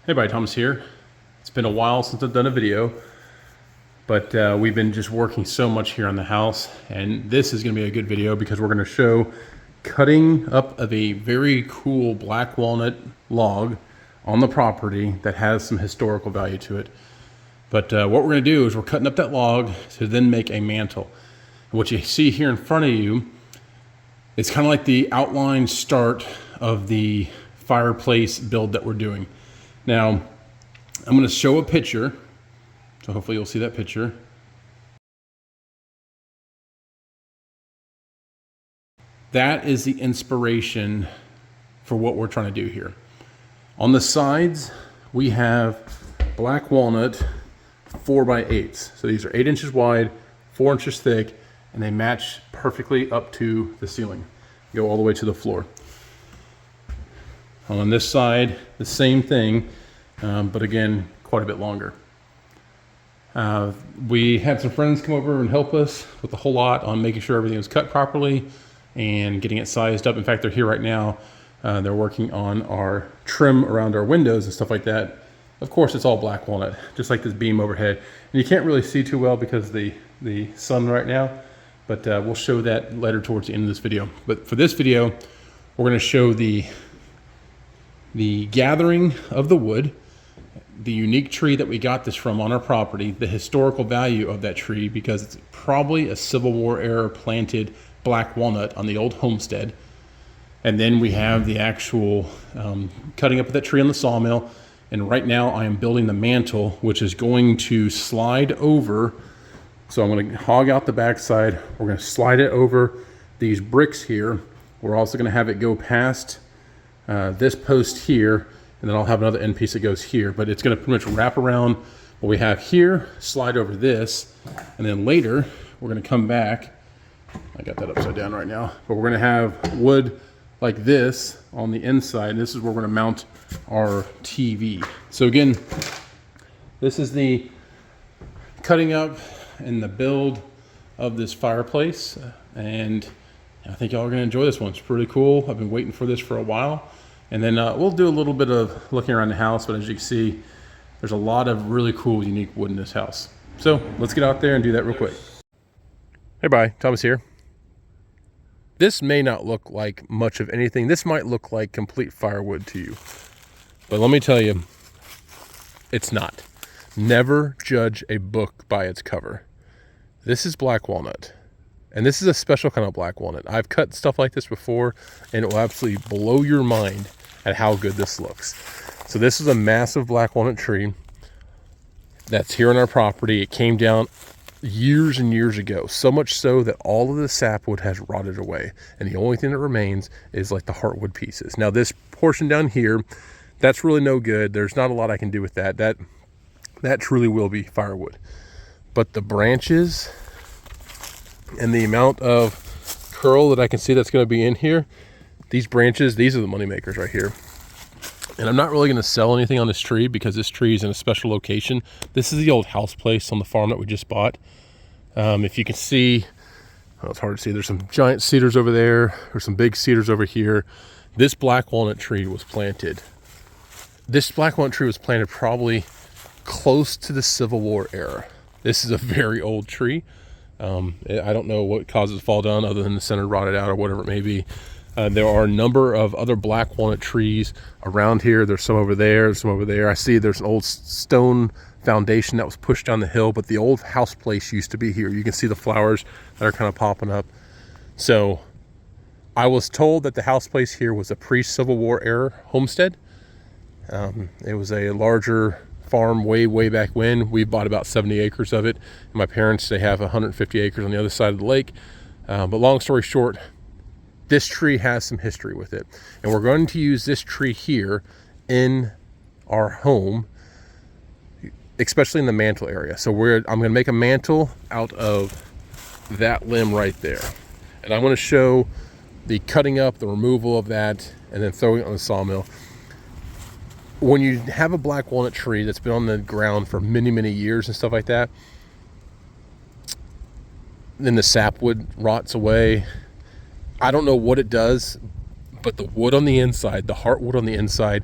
Hey everybody, Thomas here. It's been a while since I've done a video, but we've been just working so much here on the house, and this is going to be a good video because we're going to show cutting up of a very cool black walnut log on the property that has some historical value to it. But what we're going to do is we're cutting up that log to then make a mantle. And what you see here in front of you, it's kind of like the outline start of the fireplace build that we're doing. Now, I'm going to show a picture, so hopefully you'll see that picture. That is the inspiration for what we're trying to do here. On the sides, we have black walnut 4x8s. So these are 8 inches wide, 4 inches thick, and they match perfectly up to the ceiling. Go all the way to the floor. On this side, the same thing, but again, quite a bit longer. We had some friends come over and help us with a whole lot on making sure everything was cut properly and getting it sized up. In fact, they're here right now. They're working on our trim around our windows and stuff like that. Of course, it's all black walnut, just like this beam overhead. And you can't really see too well because of the sun right now, but we'll show that later towards the end of this video. But for this video, we're going to show the gathering of the wood, the unique tree that we got this from on our property, the historical value of that tree because it's probably a Civil War era planted black walnut on the old homestead. And then we have the actual cutting up of that tree on the sawmill. And right now I am building the mantle, which is going to slide over. So I'm going to hog out the backside. We're going to slide it over these bricks here. We're also going to have it go past this post here, and then I'll have another end piece that goes here, but it's going to pretty much wrap around what we have here, slide over this, and then later we're going to come back. I got that upside down right now, but we're going to have wood like this on the inside. This is where we're going to mount our TV. So again, this is the cutting up and the build of this fireplace, and I think y'all are going to enjoy this one. It's pretty cool. I've been waiting for this for a while. And then we'll do a little bit of looking around the house, but as you can see, there's a lot of really cool, unique wood in this house. So let's get out there and do that real quick. Hey, bye. Thomas here. This may not look like much of anything. This might look like complete firewood to you. But let me tell you, it's not. Never judge a book by its cover. This is black walnut. And this is a special kind of black walnut. I've cut stuff like this before, and it will absolutely blow your mind at how good this looks. So this is a massive black walnut tree that's here on our property. It came down years and years ago, so much so that all of the sapwood has rotted away. And the only thing that remains is like the heartwood pieces. Now this portion down here, that's really no good. There's not a lot I can do with that. That truly will be firewood. But the branches and the amount of curl that I can see that's going to be in here, these branches, these are the money makers right here. And I'm not really going to sell anything on this tree because this tree is in a special location. This is the old house place on the farm that we just bought. If you can see, well, it's hard to see, there's some giant cedars over there, there's some big cedars over here. This black walnut tree was planted. This black walnut tree was planted probably close to the Civil War era. This is a very old tree. I don't know what causes it to fall down other than the center rotted out or whatever it may be. There are a number of other black walnut trees around here. There's some over there, there's some over there. I see there's an old stone foundation that was pushed down the hill, but the old house place used to be here. You can see the flowers that are kind of popping up. So I was told that the house place here was a pre-Civil War era homestead. It was a larger farm way back when. We bought about 70 acres of it. And my parents, they have 150 acres on the other side of the lake. But long story short, this tree has some history with it. And we're going to use this tree here in our home, especially in the mantle area. So I'm going to make a mantle out of that limb right there. And I'm going to show the cutting up, the removal of that, and then throwing it on the sawmill. When you have a black walnut tree that's been on the ground for many years and stuff like that, then the sapwood rots away. I don't know what it does, but the wood on the inside, the heartwood on the inside,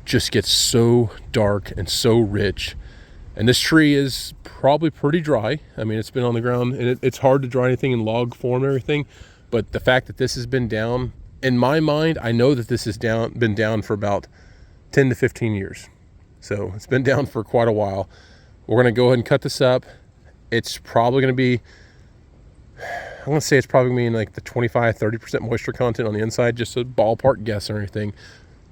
just gets so dark and so rich. And this tree is probably pretty dry. I mean, it's been on the ground, and it's hard to dry anything in log form and everything. But the fact that this has been down, in my mind, I know that this has been down for about 10 to 15 years. So it's been down for quite a while. We're going to go ahead and cut this up. It's probably going to be, I'm going to say it's probably going to be in like the 25-30% moisture content on the inside, just a ballpark guess or anything.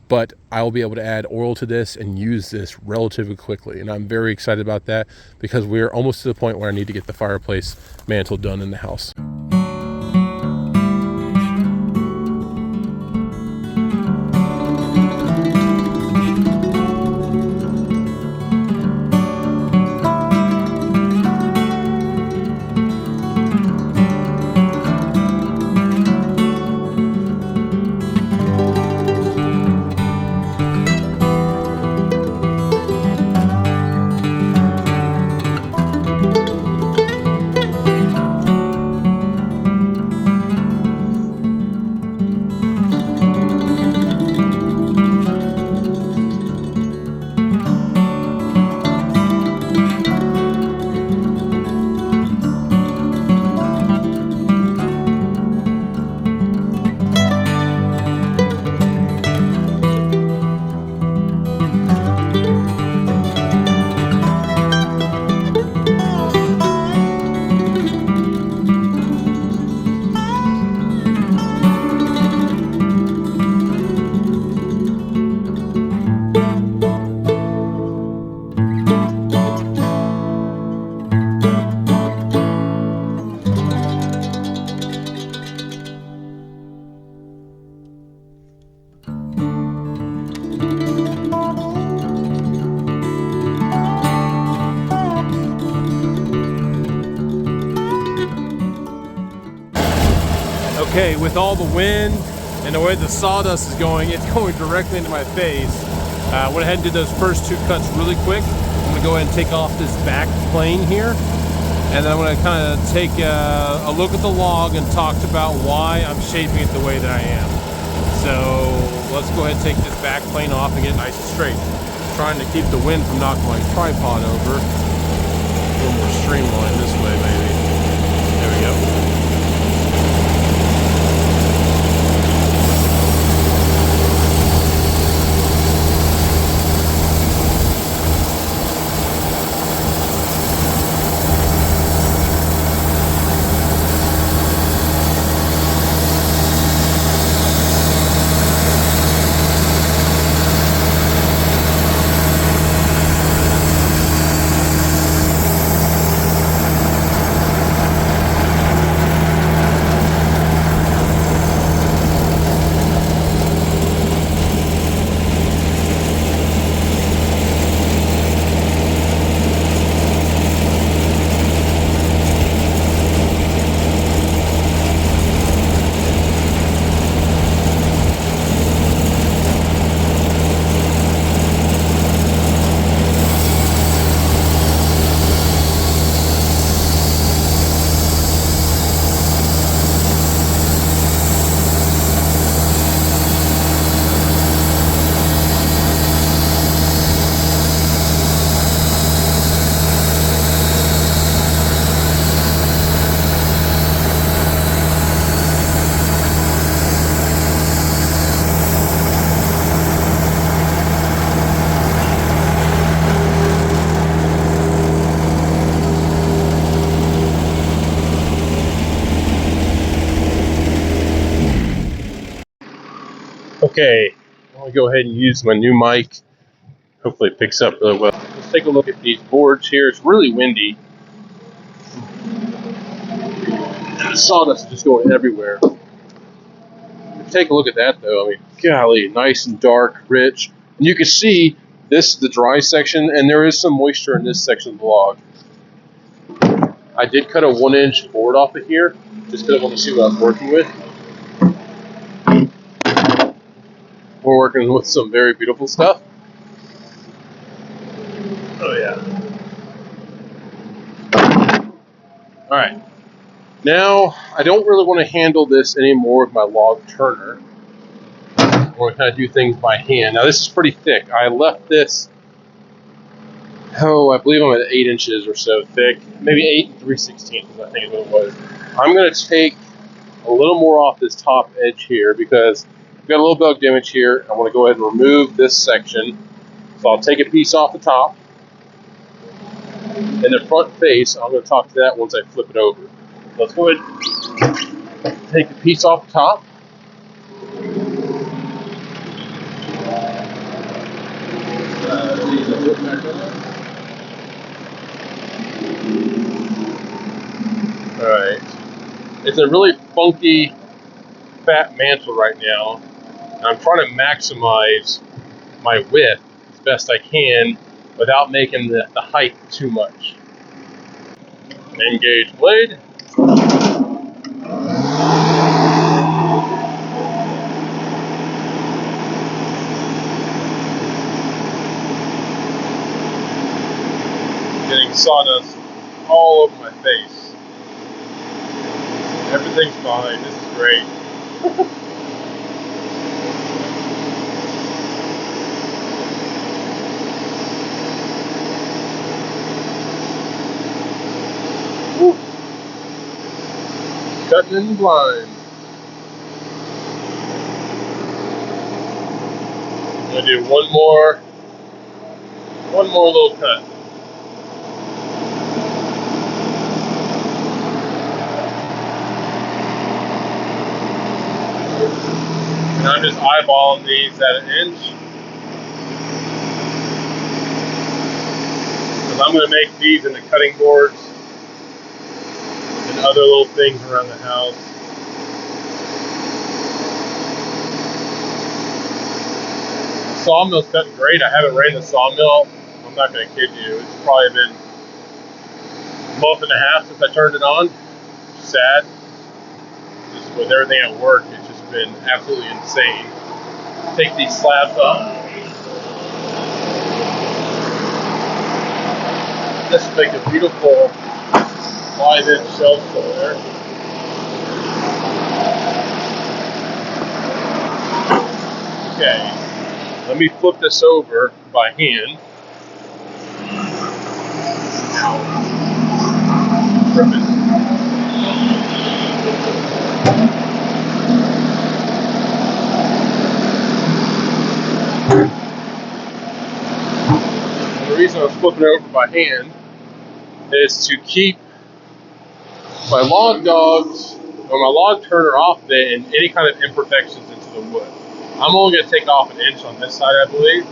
But I'll be able to add oil to this and use this relatively quickly. And I'm very excited about that because we're almost to the point where I need to get the fireplace mantle done in the house. Okay, with all the wind and the way the sawdust is going, it's going directly into my face. Went ahead and did those first two cuts really quick. I'm gonna go ahead and take off this back plane here. And then I'm gonna kind of take a look at the log and talk about why I'm shaping it the way that I am. So let's go ahead and take this back plane off and get it nice and straight. Trying to keep the wind from knocking my tripod over. A little more streamlined this way, maybe. There we go. Okay, I'm going to go ahead and use my new mic. Hopefully it picks up really well. Let's take a look at these boards here. It's really windy. And the sawdust is just going everywhere. Take a look at that though. I mean, golly, nice and dark, rich. And you can see this is the dry section, and there is some moisture in this section of the log. I did cut a 1-inch board off of here, just because I want to see what I was working with. We're working with some very beautiful stuff. Oh yeah. All right. Now, I don't really want to handle this anymore with my log turner. I want we're going to kind of do things by hand. Now this is pretty thick. I left this, I believe I'm at 8 inches or so thick. Maybe 8 and 3/16 I think is what it was. I'm going to take a little more off this top edge here because I've got a little bug damage here. I want to go ahead and remove this section. So I'll take a piece off the top. And the front face, I'm going to talk to that once I flip it over. Let's go ahead and take the piece off the top. Alright. It's a really funky, fat mantle right now. And I'm trying to maximize my width as best I can without making the height too much. Engage blade. Getting sawdust all over my face. Everything's fine. This is great. Woo. Cutting in blind. I'm gonna do one more little cut. And I'm just eyeballing these at 1 inch. Because I'm going to make these into cutting boards and other little things around the house. The sawmill's cutting great. I haven't ran the sawmill. I'm not going to kid you. It's probably been a month and a half since I turned it on. Sad. Just with everything at work, it's just been absolutely insane. Take these slabs off. This will make a beautiful 5-inch shelf there. Okay, let me flip this over by hand. The reason I'm flipping it over by hand is to keep my log dogs or my log turner off of it and any kind of imperfections into the wood. I'm only going to take off 1 inch on this side, I believe.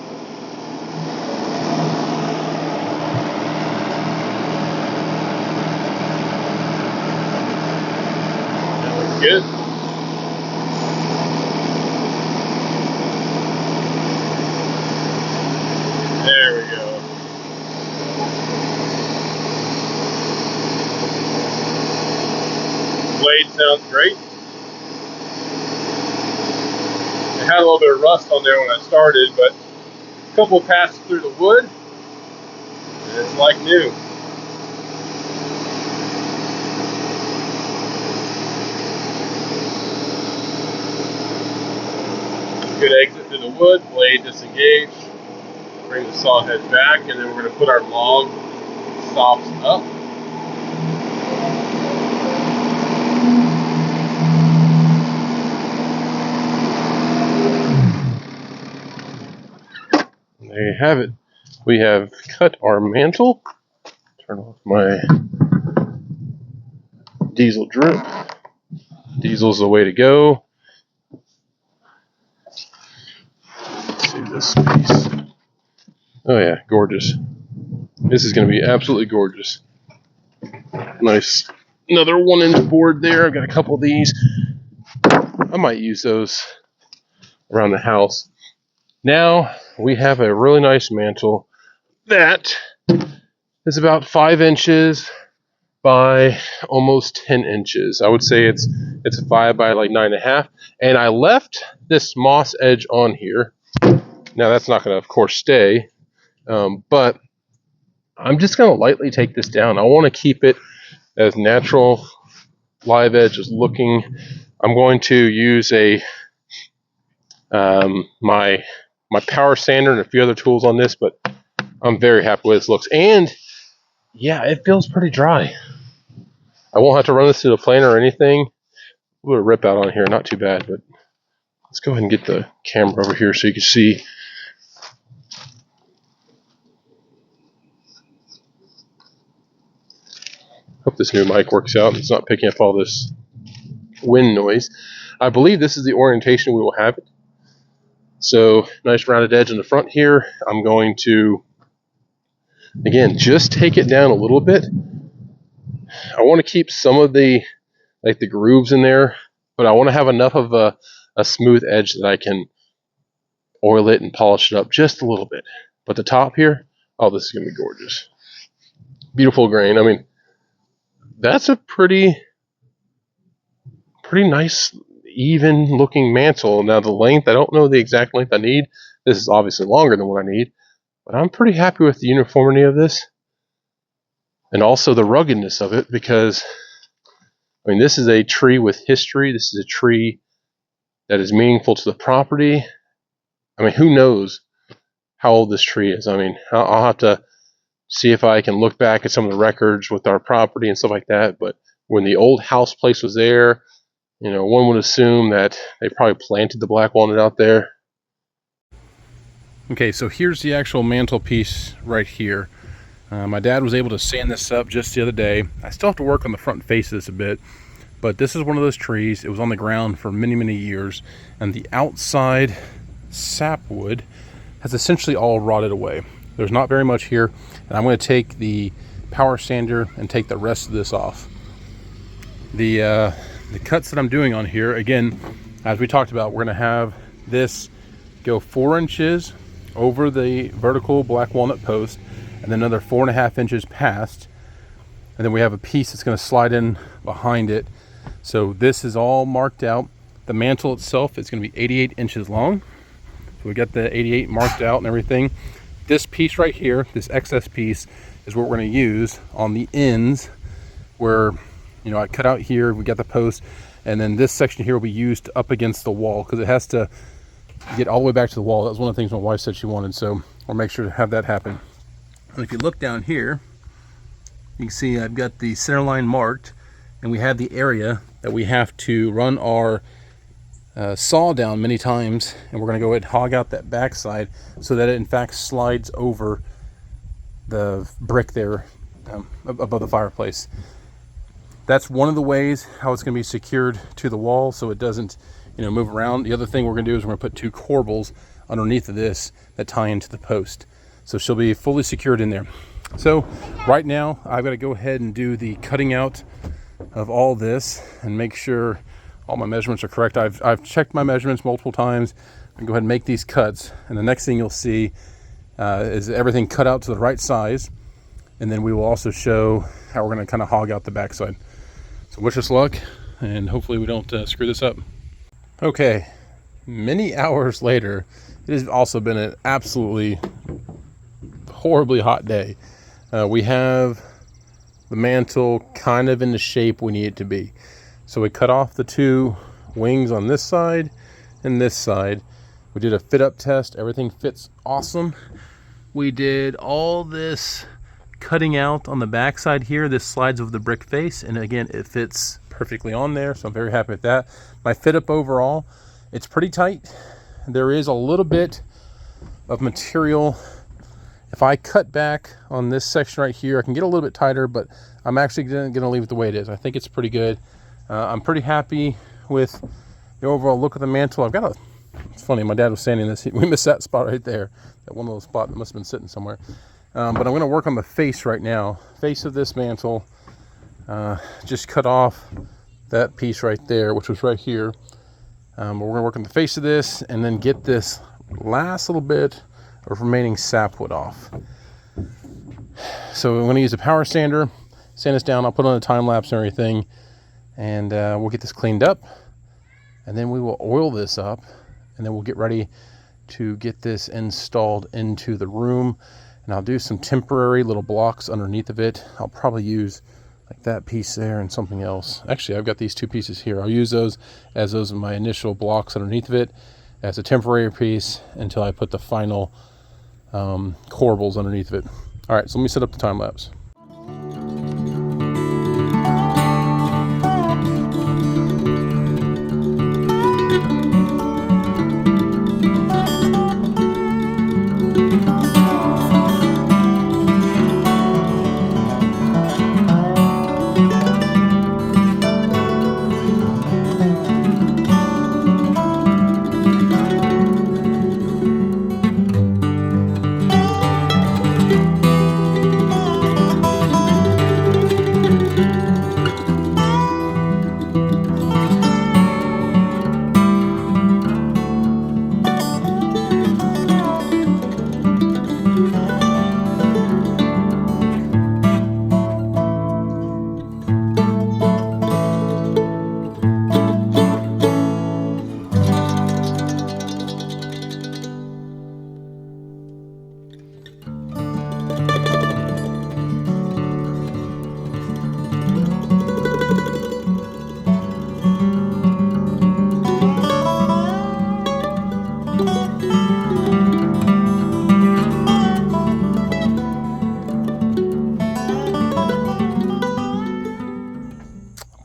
That looks good. There we go. Blade sounds great. It had a little bit of rust on there when I started, but a couple passes through the wood, and it's like new. Good exit through the wood, blade disengaged. Bring the saw head back, and then we're going to put our log stops up. There you have it. We have cut our mantle. Turn off my diesel drip. Diesel's the way to go. Let's see this piece. Oh yeah, gorgeous. This is going to be absolutely gorgeous. Nice. Another 1-inch board there. I've got a couple of these. I might use those around the house. Now we have a really nice mantle that is about 5 inches by almost 10 inches. I would say it's 5 by like 9.5. And I left this moss edge on here. Now that's not going to, of course, stay. But I'm just going to lightly take this down. I want to keep it as natural live edge as looking. I'm going to use a my power sander and a few other tools on this, but I'm very happy with this looks. And yeah, it feels pretty dry. I won't have to run this through the planer or anything. A little rip out on here, not too bad, but let's go ahead and get the camera over here so you can see. Hope this new mic works out and it's not picking up all this wind noise. I believe this is the orientation we will have it. So nice rounded edge in the front here. I'm going to, again, just take it down a little bit. I want to keep some of the grooves in there, but I want to have enough of a smooth edge that I can oil it and polish it up just a little bit. But the top here, oh, this is going to be gorgeous. Beautiful grain. I mean, that's a pretty nice, even looking mantle. Now the length, I don't know the exact length I need. This is obviously longer than what I need, but I'm pretty happy with the uniformity of this and also the ruggedness of it, because I mean, this is a tree with history. This is a tree that is meaningful to the property. I mean, who knows how old this tree is? I mean, I'll have to see if I can look back at some of the records with our property and stuff like that. But when the old house place was there, you know, one would assume that they probably planted the black walnut out there. Okay, so here's the actual mantelpiece right here. My dad was able to sand this up just the other day. I still have to work on the front face of this a bit, but this is one of those trees. It was on the ground for many, many years, and the outside sapwood has essentially all rotted away. There's not very much here, and I'm going to take the power sander and take the rest of this off. The cuts that I'm doing on here, again, as we talked about, we're going to have this go 4 inches over the vertical black walnut post, and then another 4.5 inches past, and then we have a piece that's going to slide in behind it. So this is all marked out. The mantle itself is going to be 88 inches long. So we got the 88 marked out and everything. This piece right here, this excess piece, is what we're going to use on the ends where, you know, I cut out here, we got the post, and then this section here will be used up against the wall because it has to get all the way back to the wall. That was one of the things my wife said she wanted, so I'll make sure to have that happen. And if you look down here, you can see I've got the center line marked, and we have the area that we have to run our saw down many times, and we're going to go ahead and hog out that backside so that it in fact slides over the brick there above the fireplace. That's one of the ways how it's going to be secured to the wall so it doesn't, you know, move around. The other thing we're going to do is we're going to put 2 corbels underneath of this that tie into the post. So she'll be fully secured in there. So right now I've got to go ahead and do the cutting out of all this and make sure all my measurements are correct. I've checked my measurements multiple times and go ahead and make these cuts. And the next thing you'll see is everything cut out to the right size. And then we will also show how we're going to kind of hog out the backside. So wish us luck, and hopefully we don't screw this up. Okay, many hours later, it has also been an absolutely horribly hot day. We have the mantle kind of in the shape we need it to be. So we cut off the 2 wings on this side and this side. We did a fit up test. Everything fits awesome. We did all this cutting out on the back side here. This slides over the brick face, and again, it fits perfectly on there, so I'm very happy with that. My fit up overall, it's pretty tight. There is a little bit of material. If I cut back on this section right here, I can get a little bit tighter, but I'm actually going to leave it the way it is. I think it's pretty good. I'm pretty happy with the overall look of the mantle. It's funny, my dad was saying this, we missed that spot right there, that one little spot that must have been sitting somewhere. But I'm going to work on the face right now. Face of this mantle, just cut off that piece right there, which was right here. We're going to work on the face of this and then get this last little bit of remaining sapwood off. So I'm going to use a power sander, sand this down. I'll put on a time lapse and everything, and we'll get this cleaned up, and then we will oil this up, and then we'll get ready to get this installed into the room. And I'll do some temporary little blocks underneath of it. I'll probably use like that piece there and something else. Actually, I've got these 2 pieces here. I'll use those as those are my initial blocks underneath of it. as a temporary piece until I put the final corbels underneath of it. All right, so let me set up the time lapse.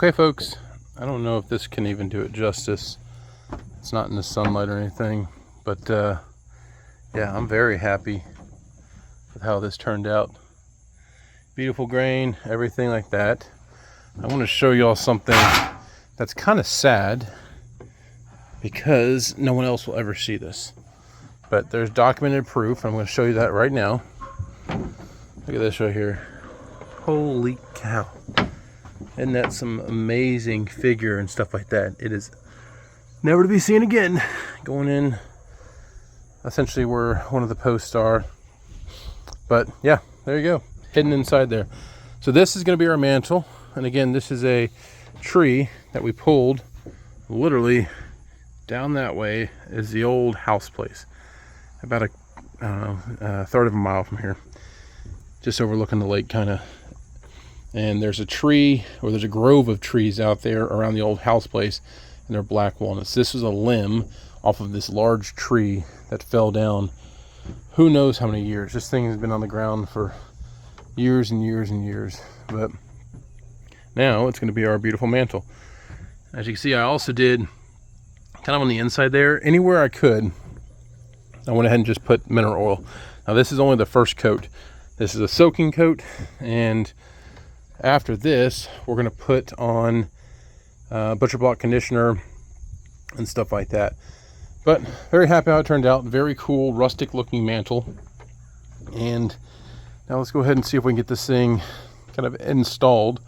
Okay folks, I don't know if this can even do it justice. It's not in the sunlight or anything, but yeah, I'm very happy with how this turned out. Beautiful grain, everything like that. I want to show y'all something that's kind of sad because no one else will ever see this. But there's documented proof. I'm going to show you that right now. Look at this right here. Holy cow. Isn't that some amazing figure and stuff like that? It is never to be seen again. Going in essentially where one of the posts are. But yeah, there you go. Hidden inside there. So this is going to be our mantle. And again, this is a tree that we pulled literally down that way is the old house place. About a third of a mile from here. Just overlooking the lake kind of. And there's a tree, or there's a grove of trees out there around the old house place, and they're black walnuts. This was a limb off of this large tree that fell down who knows how many years. This thing has been on the ground for years and years and years. But now it's going to be our beautiful mantle. As you can see, I also did kind of on the inside there, anywhere I could, I went ahead and just put mineral oil. Now this is only the first coat. This is a soaking coat, and after this, we're going to put on butcher block conditioner and stuff like that. But very happy how it turned out. Very cool, rustic looking mantle. And now let's go ahead and see if we can get this thing kind of installed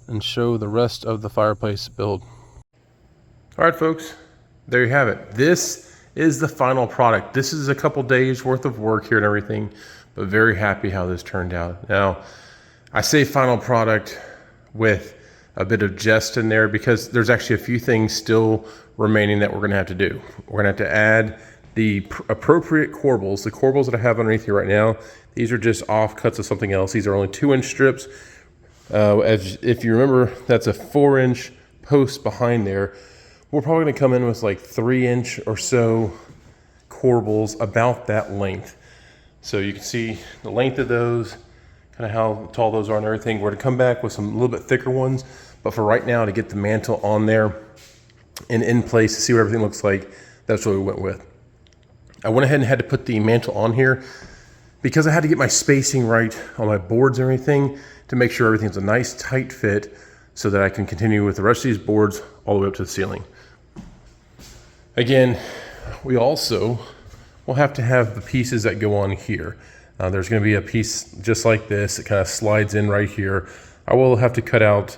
and show the rest of the fireplace build. All right, folks, there you have it. This is the final product. This is a couple days worth of work here and everything, but very happy how this turned out. Now, I say final product with a bit of jest in there because there's actually a few things still remaining that we're going to have to do. We're going to have to add the appropriate corbels. The corbels that I have underneath here right now, these are just offcuts of something else. These are only 2-inch strips. If you remember, that's a 4-inch post behind there. We're probably going to come in with like 3-inch or so corbels about that length. So you can see the length of those, kind of how tall those are and everything. We're to come back with some a little bit thicker ones, but for right now, to get the mantle on there and in place to see what everything looks like, that's what we went with. I went ahead and had to put the mantle on here because I had to get my spacing right on my boards and everything to make sure everything's a nice tight fit so that I can continue with the rest of these boards all the way up to the ceiling. Again, we also will have to have the pieces that go on here. There's going to be a piece just like this. It kind of slides in right here. I will have to cut out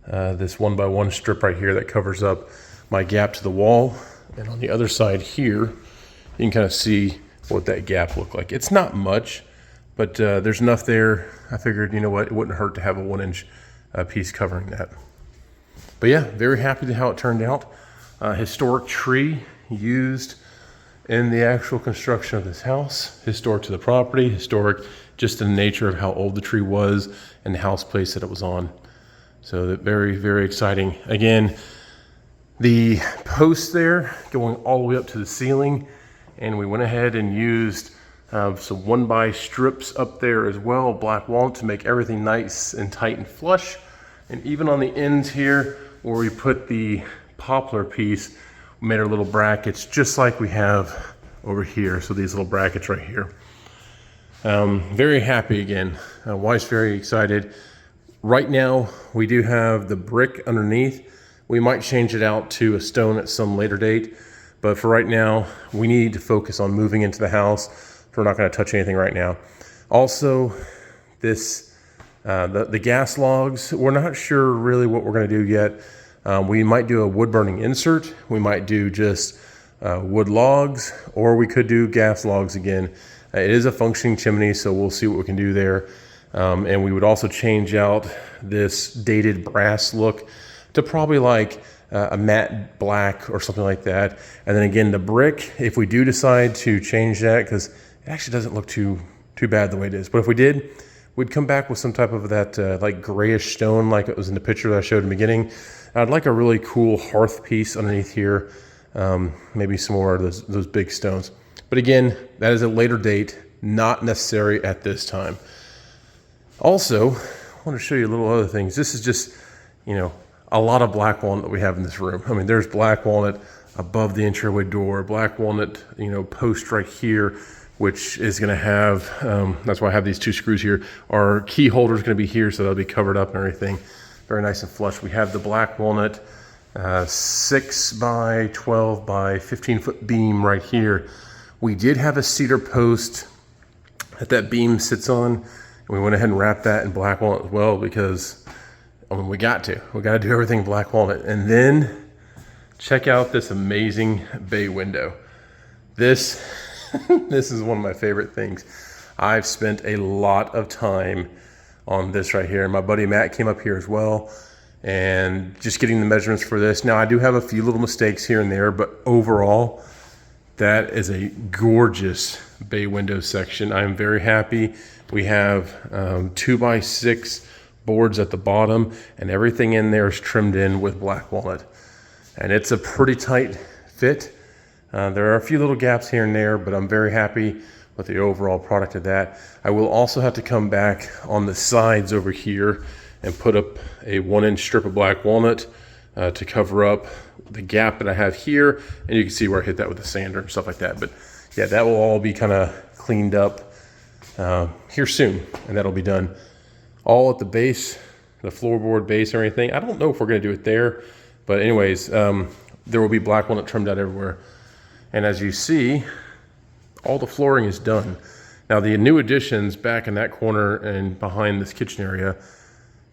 this 1x1 strip right here that covers up my gap to the wall. And on the other side here, you can kind of see what that gap looked like. It's not much, but there's enough there. I figured, you know what, it wouldn't hurt to have a 1-inch piece covering that. But yeah, very happy with how it turned out. Historic tree used in the actual construction of this house. Historic to the property, historic just in the nature of how old the tree was and the house place that it was on. So that very, very exciting. Again, the post there going all the way up to the ceiling, and we went ahead and used some 1x strips up there as well, black walnut, to make everything nice and tight and flush. And even on the ends here where we put the poplar piece, we made our little brackets just like we have over here. So these little brackets right here. Very happy again. Wife's very excited. Right now we do have the brick underneath. We might change it out to a stone at some later date, but for right now we need to focus on moving into the house. We're not going to touch anything right now. Also, this the gas logs, we're not sure really what we're going to do yet. We might do a wood burning insert. We might do just wood logs, or we could do gas logs again. It is a functioning chimney, so we'll see what we can do there. And we would also change out this dated brass look to probably like a matte black or something like that. And then again, the brick, if we do decide to change that, because it actually doesn't look too bad the way it is. But if we did, we'd come back with some type of that like grayish stone like it was in the picture that I showed in the beginning. I'd like a really cool hearth piece underneath here. Maybe some more of those big stones. But again, that is a later date, not necessary at this time. Also, I want to show you a little other things. This is just, you know, a lot of black walnut that we have in this room. I mean, there's black walnut above the entryway door, black walnut, you know, post right here, which is going to have, that's why I have these two screws here. Our key holder is going to be here, so that'll be covered up and everything. Very nice and flush. We have the black walnut 6 by 12 by 15 foot beam right here. We did have a cedar post that beam sits on, and we went ahead and wrapped that in black walnut as well, because I mean, we got to do everything black walnut. And then check out this amazing bay window. This this is one of my favorite things. I've spent a lot of time on this right here. My buddy Matt came up here as well, and just getting the measurements for this. Now I do have a few little mistakes here and there, but overall that is a gorgeous bay window section. I'm very happy. We have 2x6 boards at the bottom, and everything in there is trimmed in with black walnut, and it's a pretty tight fit. There are a few little gaps here and there, but I'm very happy with the overall product of that. I will also have to come back on the sides over here and put up a 1-inch strip of black walnut to cover up the gap that I have here, and you can see where I hit that with the sander and stuff like that. But yeah, that will all be kind of cleaned up here soon, and that'll be done. All at the base, the floorboard base and everything. I don't know if we're going to do it there, but anyways, there will be black walnut trimmed out everywhere. And as you see, all the flooring is done. Now the new additions back in that corner and behind this kitchen area,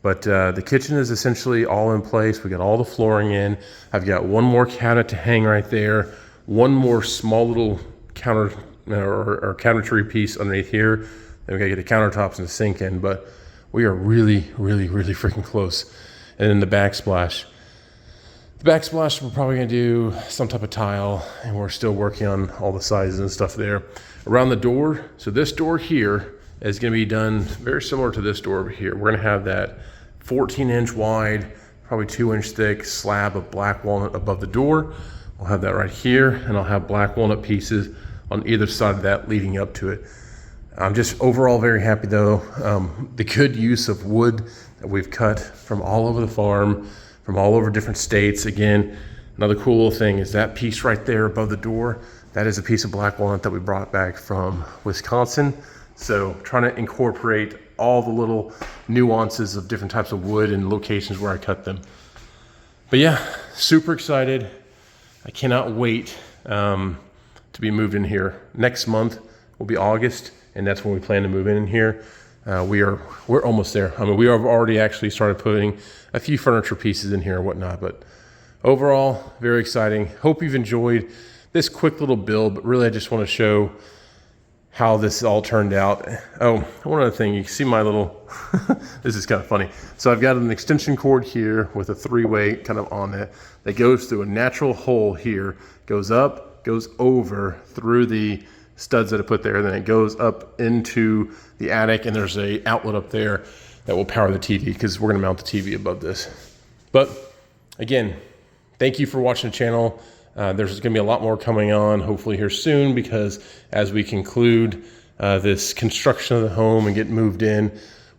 but the kitchen is essentially all in place. We got all the flooring in. I've got one more cabinet to hang right there, one more small little counter or cabinetry piece underneath here. Then we gotta get the countertops and the sink in, but we are really freaking close. And then the backsplash. The backsplash, we're probably gonna do some type of tile, and we're still working on all the sizes and stuff there. Around the door, so this door here is gonna be done very similar to this door over here. We're gonna have that 14-inch wide, probably 2-inch thick slab of black walnut above the door. We'll have that right here, and I'll have black walnut pieces on either side of that leading up to it. I'm just overall very happy though. The good use of wood that we've cut from all over the farm, from all over different states. Again, another cool little thing is that piece right there above the door. That is a piece of black walnut that we brought back from Wisconsin. So trying to incorporate all the little nuances of different types of wood and locations where I cut them. But yeah, super excited. I cannot wait to be moved in here. Next month will be August, and that's when we plan to move in here. We're almost there. I mean, we have already actually started putting a few furniture pieces in here and whatnot, but overall, very exciting. Hope you've enjoyed this quick little build, but really I just want to show how this all turned out. Oh, one other thing, you can see my little, this is kind of funny. So I've got an extension cord here with a 3-way kind of on it that goes through a natural hole here, goes up, goes over through the studs that I put there, then it goes up into the attic, and there's a outlet up there that will power the TV, because we're gonna mount the TV above this. But again, Thank you for watching the channel. There's going to be a lot more coming on hopefully here soon, because as we conclude this construction of the home and get moved in,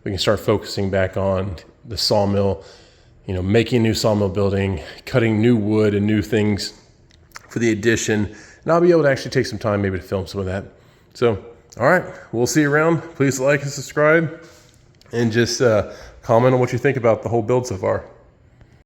we can start focusing back on the sawmill, making a new sawmill building, cutting new wood and new things for the addition. And I'll be able to actually take some time maybe to film some of that. So, all right, we'll see you around. Please like and subscribe, and just comment on what you think about the whole build so far.